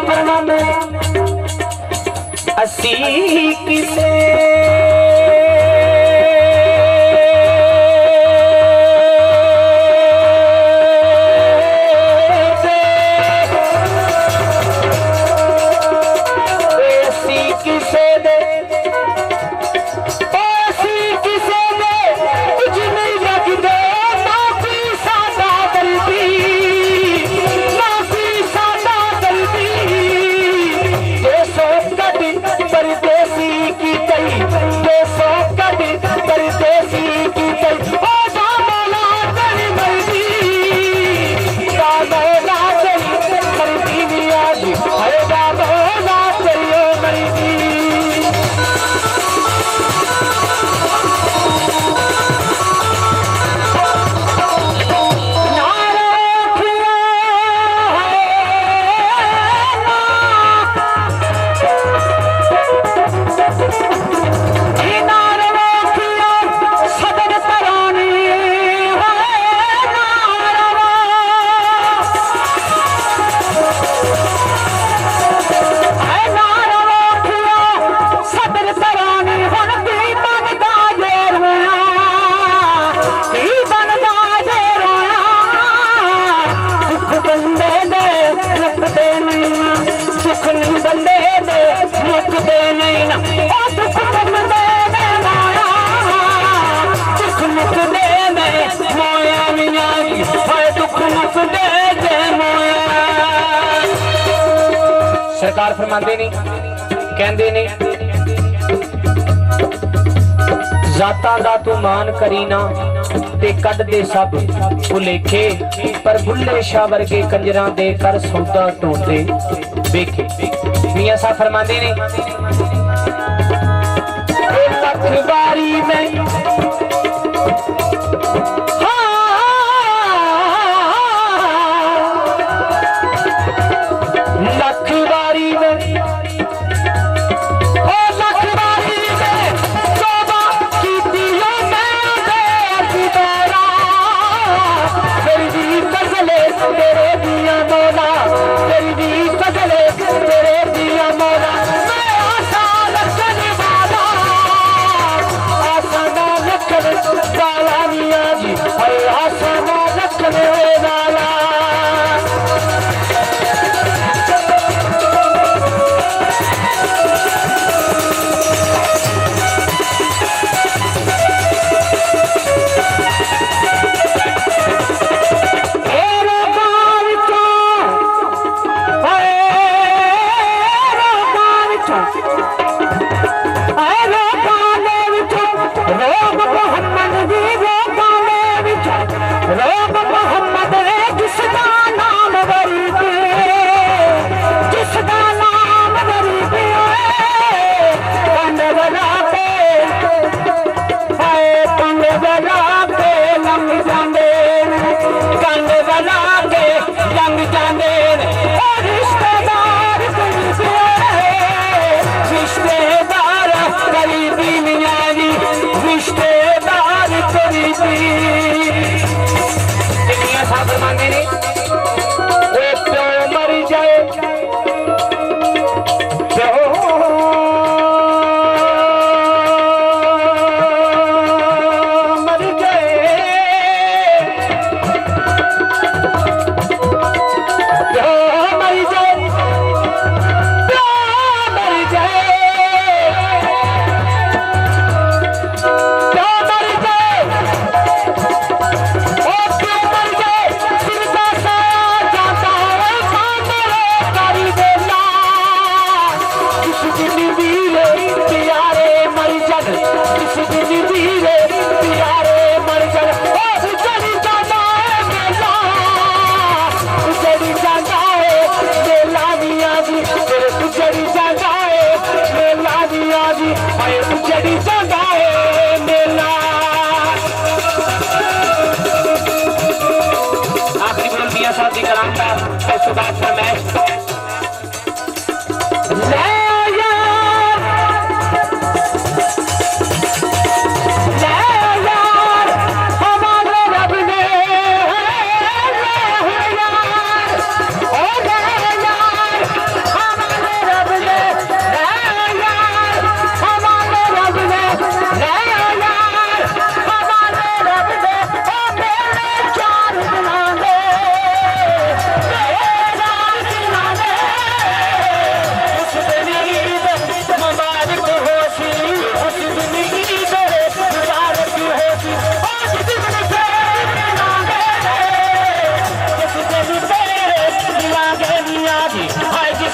फरमाने असी किसे सरकार फरमाते नहीं कहते ने जाता दा तू मान करीना ते कद दे सब भुलेखे पर बुल्ले शाह वर्गे कंजरा दे कर सौदा टोटे वेखे। मियां साहब फरमाते ने लख बारी में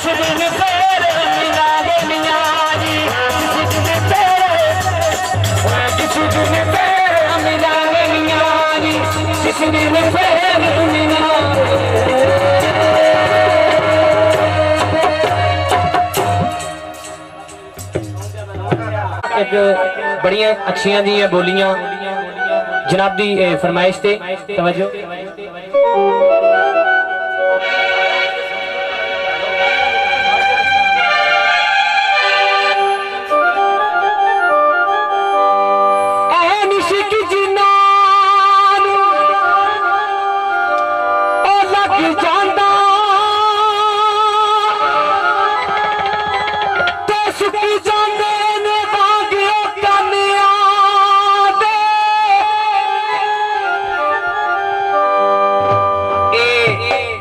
दिन फिर मिलांगे मियां जी, किसी दिन फिर मिलांगे मियां जी, किसी दिन फिर मिलांगे। एक बड़िया अच्छियां दी बोलियां जनाब दी फरमाइश ते तवज्जो।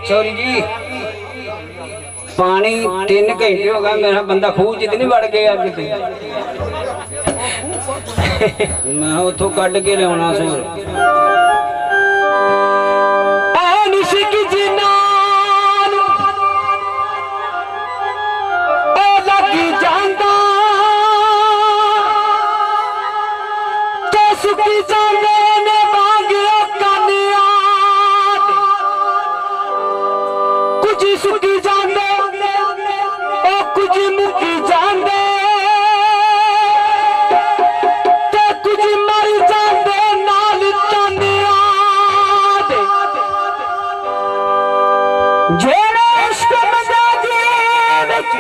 चोरी जी पानी 3 घंटे हो गया, मेरा बंदा खूह च नहीं वड़ गया किते, मैं उथों कट के लिया सूर। सुकी जांदे ओ कुछ मुकी जांदे ते कुछ मर जांदे नाल चांदियां दे, जेड़े इश्क मजाजी विच